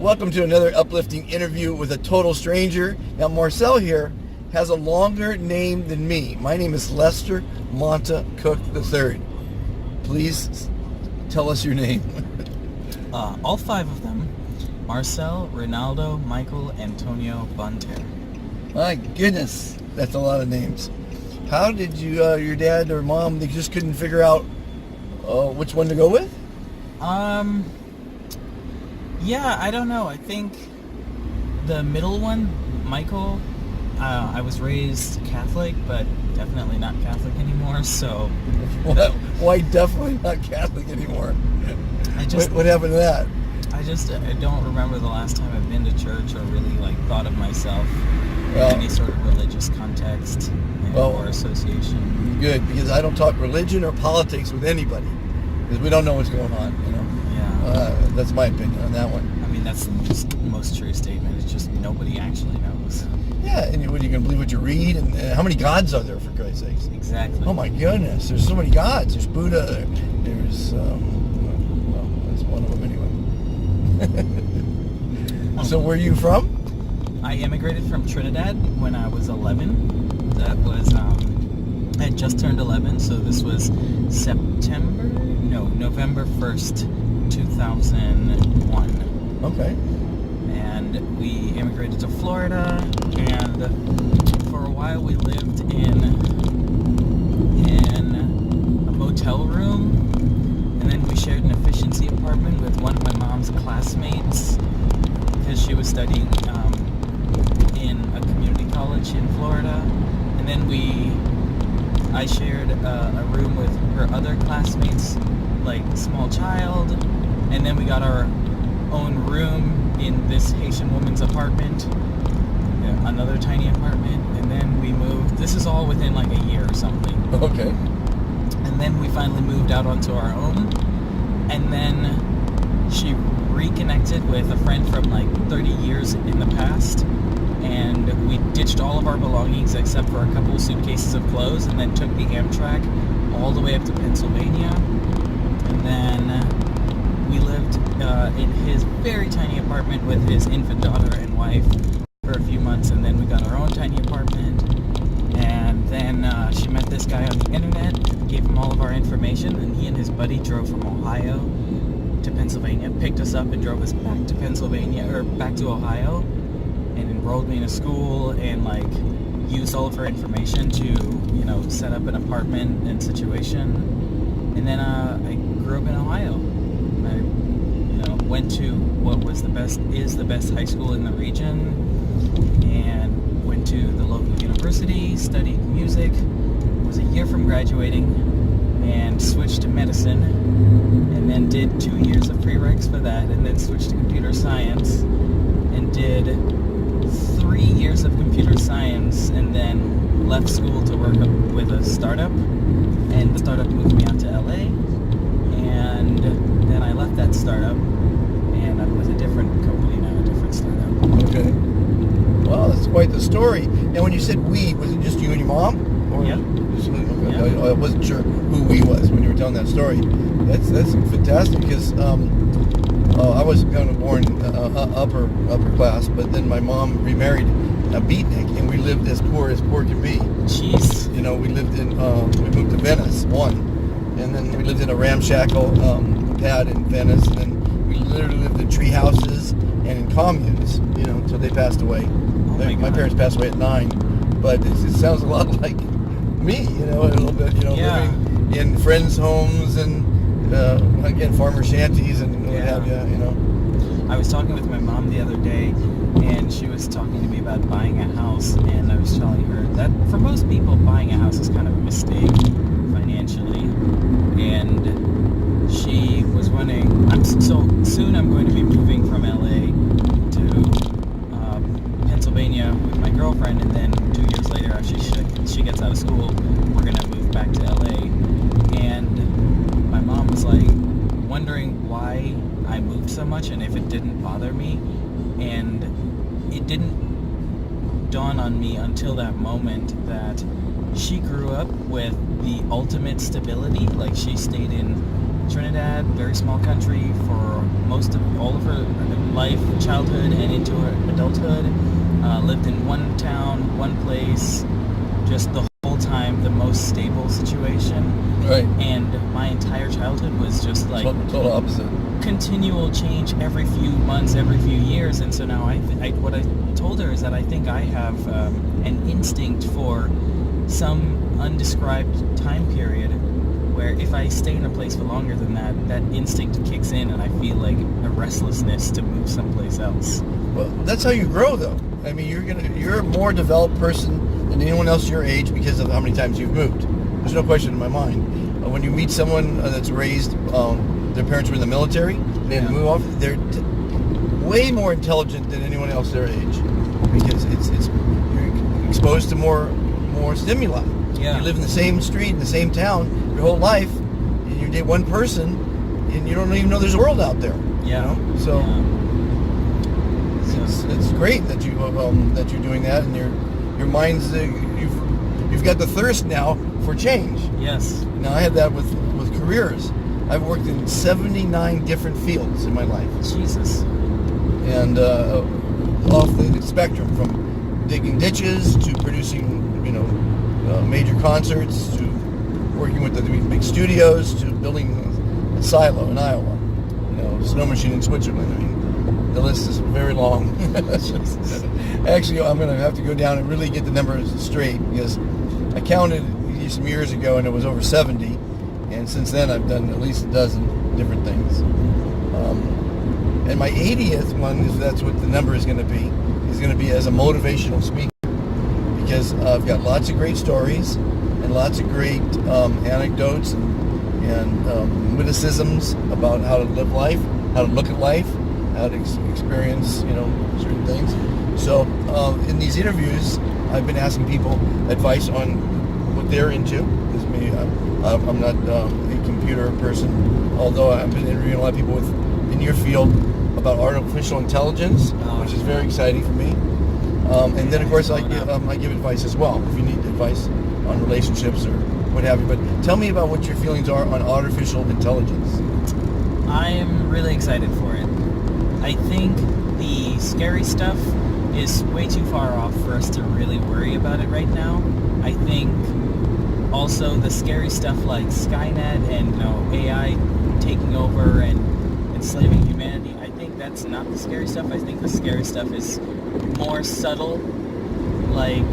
Welcome to another uplifting interview with a total stranger. Now, Marcel here has a longer name than me. My name is Lester Monta Cook III. Please tell us your name. All five of them. Marcel, Ronaldo, Michael, Antonio, Bonter. My goodness, that's a lot of names. How did you, your dad or mom, they just couldn't figure out which one to go with? Yeah, I don't know. I think the middle one, Michael, I was raised Catholic, but definitely not Catholic anymore, so... Why definitely not Catholic anymore? What happened to that? I don't remember the last time I've been to church or really, thought of myself in any sort of religious context or association. Good, because I don't talk religion or politics with anybody, because we don't know what's going on, Yeah. That's my opinion on that one. I mean, that's the most true statement. It's just nobody actually knows. Yeah, and what, are you going to believe what you read? And how many gods are there, for Christ's sakes? Exactly. Oh my goodness, there's so many gods. There's Buddha, there's, well, that's one of them anyway. So where are you from? I immigrated from Trinidad when I was 11. That was, I had just turned 11, so this was November 1st, 2001. Okay. And we immigrated to Florida, and for a while we lived in a motel room, and then we shared an efficiency apartment with one of my mom's classmates, because she was studying in a community college in Florida, and then I shared a room with her other classmates, like small child, and then we got our own room in this Haitian woman's apartment, another tiny apartment, and then we moved. This is all within like a year or something. Okay. And then we finally moved out onto our own, and then she reconnected with a friend from like 30 years in the past, and we ditched all of our belongings except for a couple of suitcases of clothes, and then took the Amtrak all the way up to Pennsylvania. And then we lived in his very tiny apartment with his infant daughter and wife for a few months, and then we got our own tiny apartment. And then she met this guy on the internet, gave him all of our information, and he and his buddy drove from Ohio to Pennsylvania, picked us up and drove us back to Pennsylvania, or back to Ohio, and enrolled me in a school, and used all of her information to, set up an apartment and situation. And then I grew up in Ohio. I, went to what is the best high school in the region, and went to the local university, studied music, was a year from graduating, and switched to medicine, and then did 2 years of prereqs for that, and then switched to computer science, and did 3 years of computer science, and then left school to work with a startup, and the startup moved me out to LA, and then I left that startup, and I'm with a different company now, a different startup. Okay. Well, that's quite the story. Now, when you said we, was it just you and your mom? Or Yeah. I wasn't sure who we was when you were telling that story. That's fantastic, because I was kind of born upper class, but then my mom remarried a beatnik, and we lived as poor can be. Jeez. We lived in, we moved to Venice, and then we lived in a ramshackle pad in Venice, and then we literally lived in tree houses and in communes, until they passed away. My parents passed away at 9, but it sounds a lot like me, a little bit, living in friends' homes and, again, farmer shanties and what have you, I was talking with my mom the other day, and she was talking to me about buying a house, and I was telling her that for most people, buying a house is kind of a mistake financially, and she was wondering, soon I'm going to be moving from LA to Pennsylvania with my girlfriend, and then 2 years later, after she gets out of school, we're going to move back to LA, and my mom was wondering why I moved so much and if it didn't bother me, and it didn't dawn on me until that moment that she grew up with the ultimate stability. She stayed in Trinidad, very small country, for most of all of her life, childhood, and into her adulthood. Lived in one town, one place, just the whole time, the most stable situation. Right. And my entire childhood was just like Total opposite. continual change every few months, every few years. And so now what I told her is that I think I have an instinct for some undescribed time period where if I stay in a place for longer than that, that instinct kicks in and I feel like a restlessness to move someplace else. Well, that's how you grow, though. I mean, you're a more developed person than anyone else your age because of how many times you've moved. There's no question in my mind. When you meet someone that's raised, their parents were in the military, they had to move off. They're way more intelligent than anyone else their age because you're exposed to more stimuli. Yeah. You live in the same street, in the same town, your whole life, and you date one person, and you don't even know there's a world out there. Yeah. You know? So. Yeah. It's great that you're doing that, and your mind's you've got the thirst now for change. Yes. Now I had that with careers. I've worked in 79 different fields in my life, Jesus. and off the spectrum, from digging ditches to producing major concerts to working with the big studios to building a silo in Iowa, snow machine in Switzerland. I mean, the list is very long. Actually, I'm going to have to go down and really get the numbers straight because I counted some years ago and it was over 70, and since then I've done at least a dozen different things. And my 80th one, if that's what the number is going to be as a motivational speaker, because I've got lots of great stories and lots of great anecdotes and witticisms about how to live life, how to look at life, how to experience, certain things. So in these interviews, I've been asking people advice on what they're into. Because I'm not a computer person, although I've been interviewing a lot of people in your field about artificial intelligence, which is very exciting for me. And then, of course, I give advice as well, if you need advice on relationships or what have you. But tell me about what your feelings are on artificial intelligence. I am really excited for it. I think the scary stuff is way too far off for us to really worry about it right now. I think also the scary stuff like Skynet and AI taking over and enslaving humanity, I think that's not the scary stuff. I think the scary stuff is more subtle, like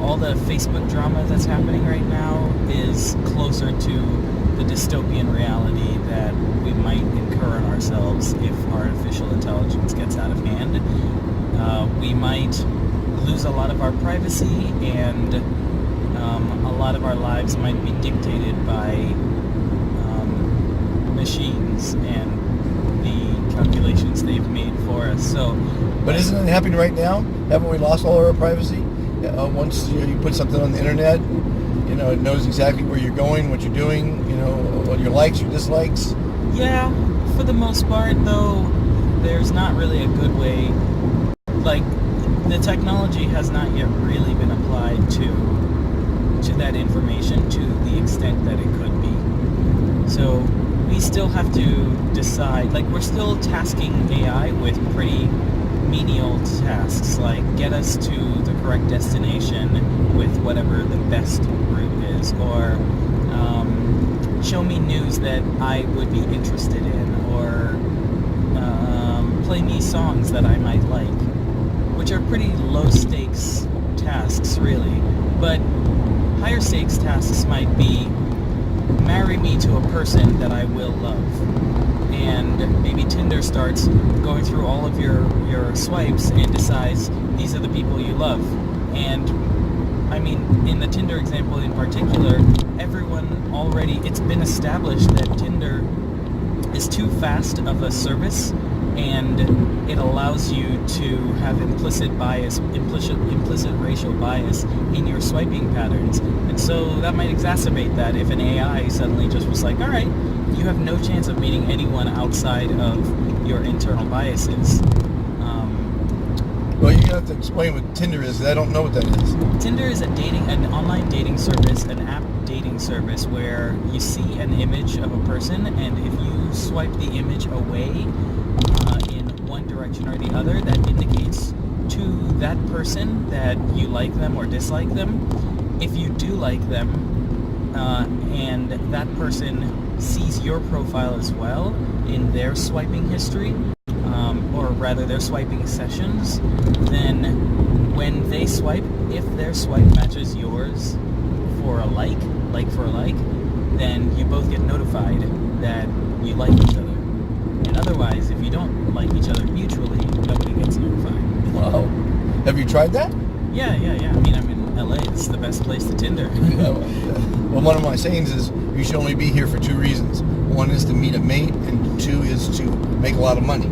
all the Facebook drama that's happening right now is closer to the dystopian reality that we might incur on ourselves if artificial intelligence gets out of hand. We might lose a lot of our privacy, and a lot of our lives might be dictated by machines and the calculations they've made for us. But isn't it happening right now? Haven't we lost all our privacy? Once you put something on the internet, it knows exactly where you're going, what you're doing, what your likes, your dislikes. Yeah, for the most part, though, there's not really a good way. Like, the technology has not yet really been applied to that information to the extent that it could be. So we still have to decide. Like, we're still tasking AI with pretty menial tasks, like get us to the correct destination with whatever the best route is, or show me news that I would be interested in, or play me songs that I might like, which are pretty low stakes tasks really. But higher stakes tasks might be marry me to a person that I will love. And maybe Tinder starts going through all of your swipes and decides these are the people you love. And I mean, in the Tinder example in particular, everyone already, it's been established that Tinder is too fast of a service, and it allows you to have implicit racial bias in your swiping patterns. And so that might exacerbate that if an AI suddenly just was like, all right, you have no chance of meeting anyone outside of your internal biases. Well, you have to explain what Tinder is. 'Cause I don't know what that is. Tinder is an online dating service, an app dating service where you see an image of a person, and if you swipe the image away in one direction or the other, that indicates to that person that you like them or dislike them. If you do like them, and that person sees your profile as well in their swiping history, or rather their swiping sessions, then when they swipe, if their swipe matches yours for a like for a like, then you both get notified that you like each other. And otherwise, if you don't like each other mutually, nobody gets notified. Wow. Have you tried that? Yeah. I mean, I'm in LA. It's the best place to Tinder. Well, one of my sayings is you should only be here for two reasons. One is to meet a mate, and two is to make a lot of money.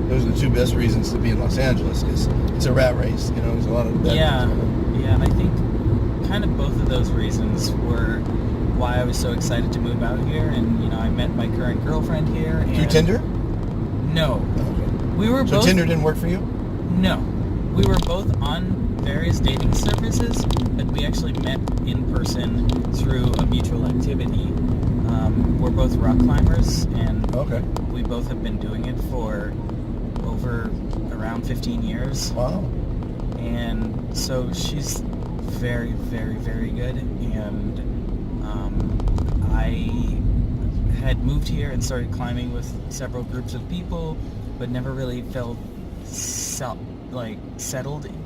Those are the two best reasons to be in Los Angeles, because it's a rat race. You know, there's a lot of bad Yeah, things going on. and I think kind of both of those reasons were why I was so excited to move out here. And I met my current girlfriend here. And Through Tinder? No, Okay. we were So both. Tinder didn't work for you? No, we were both on various dating services, but we actually met in person through a mutual activity. We're both rock climbers, and Okay. we both have been doing it for over around 15 years. Wow. And so she's very, very, very good. And I had moved here and started climbing with several groups of people, but never really felt settled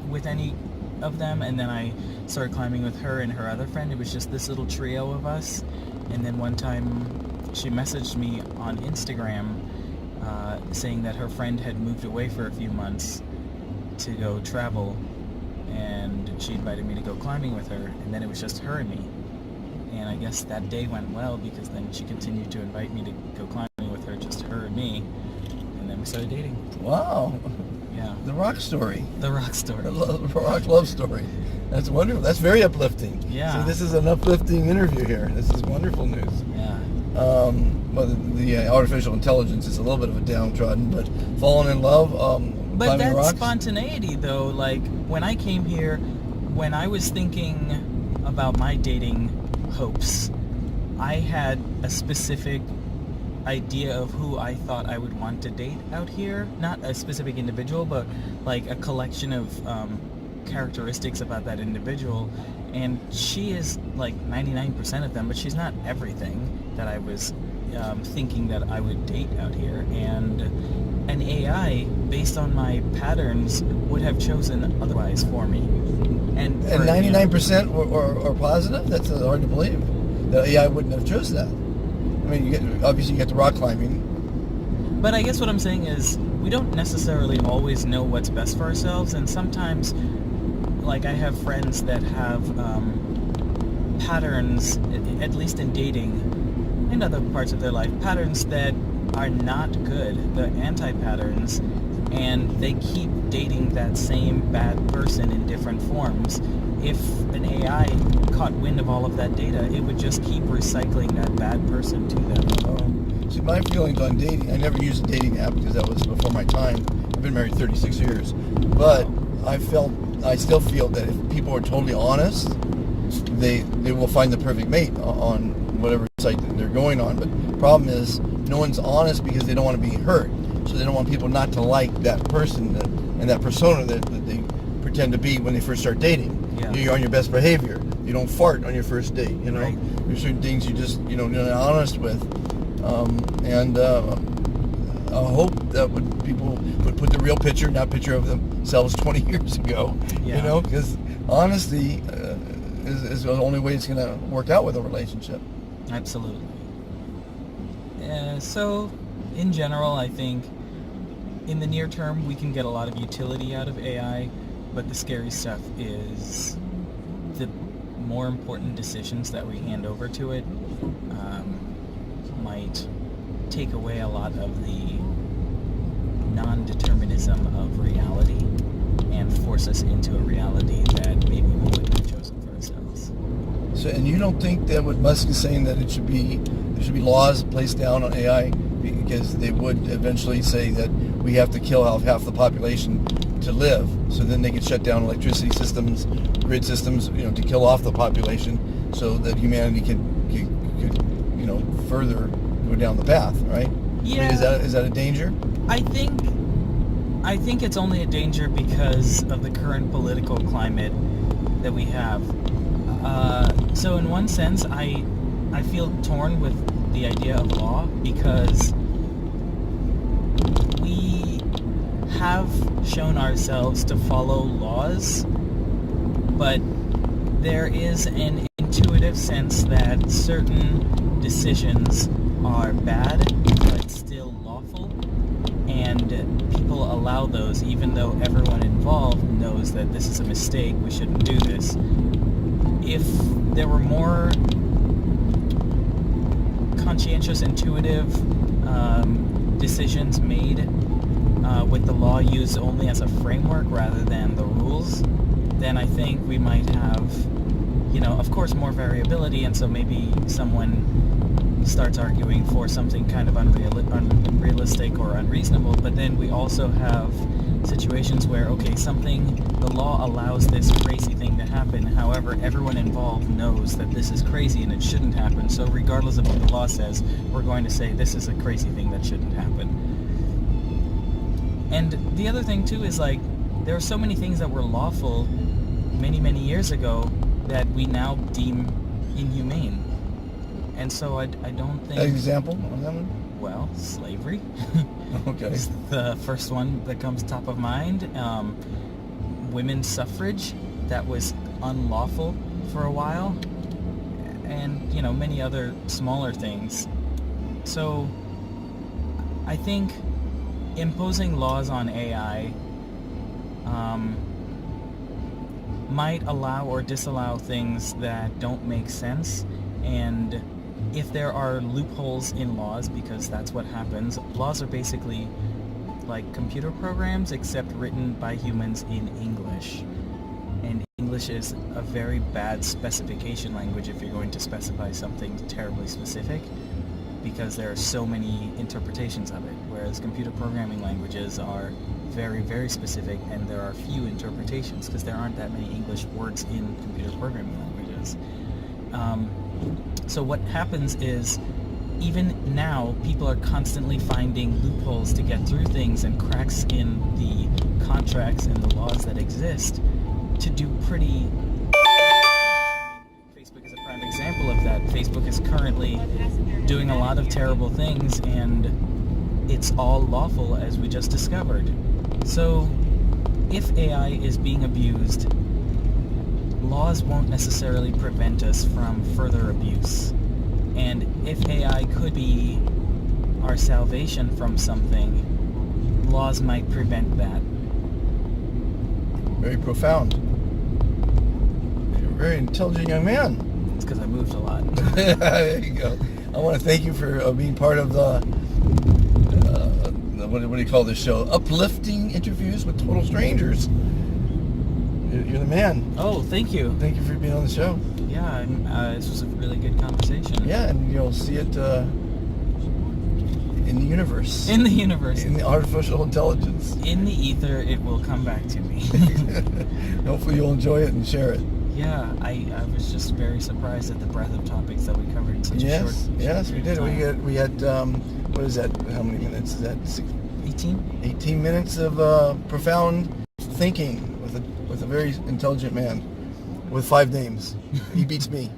with any of them. And then I started climbing with her and her other friend. It was just this little trio of us. And then one time she messaged me on Instagram saying that her friend had moved away for a few months to go travel, and she invited me to go climbing with her. And then it was just her and me. And I guess that day went well, because then she continued to invite me to go climbing with her, just her and me. And then we started dating. Wow. Yeah. The rock story. The rock story. The rock love story. That's wonderful. That's very uplifting. Yeah. See, this is an uplifting interview here. This is wonderful news. Yeah. Well, the artificial intelligence is a little bit of a downtrodden, but falling in love, But climbing that rocks. spontaneity, though, like when I came here, when I was thinking about my dating hopes, I had a specific idea of who I thought I would want to date out here. Not a specific individual, but like a collection of characteristics about that individual. And she is like 99% of them, but she's not everything that I was thinking that I would date out here. And an AI, based on my patterns, would have chosen otherwise for me. And 99% or positive? That's hard to believe. The AI wouldn't have chose that. I mean, obviously you get the rock climbing. But I guess what I'm saying is, we don't necessarily always know what's best for ourselves, and sometimes, like, I have friends that have patterns, at least in dating, and other parts of their life, patterns that are not good, the anti-patterns, and they keep dating that same bad person in different forms. If an AI caught wind of all of that data, it would just keep recycling that bad person to them. See, my feelings on dating, I never used a dating app because that was before my time. I've been married 36 years. But I still feel that if people are totally honest, they will find the perfect mate on whatever site that they're going on. But the problem is, no one's honest because they don't want to be hurt. So they don't want people not to like that person and that persona that they pretend to be when they first start dating. Yeah. You're on your best behavior. You don't fart on your first date. You know, Right. There's certain things you're not honest with. I hope that people would put the real picture, not picture of themselves 20 years ago. Yeah. You know, because honesty is the only way it's going to work out with a relationship. Absolutely. So, in general, I think in the near term we can get a lot of utility out of AI, but the scary stuff is the more important decisions that we hand over to it might take away a lot of the non-determinism of reality and force us into a reality that maybe we wouldn't have chosen for ourselves. So, and you don't think that what Musk is saying, that there should be laws placed down on AI, because they would eventually say that we have to kill half the population to live. So then they can shut down electricity systems, grid systems, to kill off the population, so that humanity could further go down the path, right? Yeah. I mean, is that a danger? I think it's only a danger because of the current political climate that we have. So in one sense, I feel torn with the idea of law, because we have shown ourselves to follow laws, but there is an intuitive sense that certain decisions are bad but still lawful, and people allow those even though everyone involved knows that this is a mistake, we shouldn't do this. If there were more conscientious, intuitive decisions made with the law used only as a framework rather than the rules, then I think we might have, of course, more variability, and so maybe someone starts arguing for something kind of unrealistic or unreasonable, but then we also have situations where, okay, the law allows this crazy thing to happen, however, everyone involved knows that this is crazy and it shouldn't happen, so regardless of what the law says, we're going to say this is a crazy thing that shouldn't happen. And the other thing, too, is, there are so many things that were lawful many, many years ago that we now deem inhumane. And so I don't think... An example on that one? Well, slavery. Okay. Is the first one that comes top of mind. Women's suffrage, that was unlawful for a while. And, many other smaller things. So I think imposing laws on AI might allow or disallow things that don't make sense, and if there are loopholes in laws, because that's what happens, laws are basically like computer programs except written by humans in English, and English is a very bad specification language if you're going to specify something terribly specific, because there are so many interpretations of it, whereas computer programming languages are very, very specific, and there are few interpretations because there aren't that many English words in computer programming languages. So what happens is, even now, people are constantly finding loopholes to get through things and cracks in the contracts and the laws that exist to do pretty... Facebook is a prime example of that. Facebook is currently doing a lot of terrible things, and it's all lawful, as we just discovered. So, if AI is being abused, laws won't necessarily prevent us from further abuse. And if AI could be our salvation from something, laws might prevent that. Very profound. You're a very intelligent young man. It's because I moved a lot. There you go. I want to thank you for being part of the what do you call this show? Uplifting interviews with total strangers. You're the man. Oh, thank you. Thank you for being on the show. Yeah, this was a really good conversation. Yeah, and you'll see it in the universe. In the universe. In the artificial intelligence. In the ether, it will come back to me. Hopefully you'll enjoy it and share it. Yeah, I was just very surprised at the breadth of topics that we covered in such a short Yes, we did. time. We had what is that? How many minutes is that? 18? 18 minutes of profound thinking with a very intelligent man with 5 names. He beats me.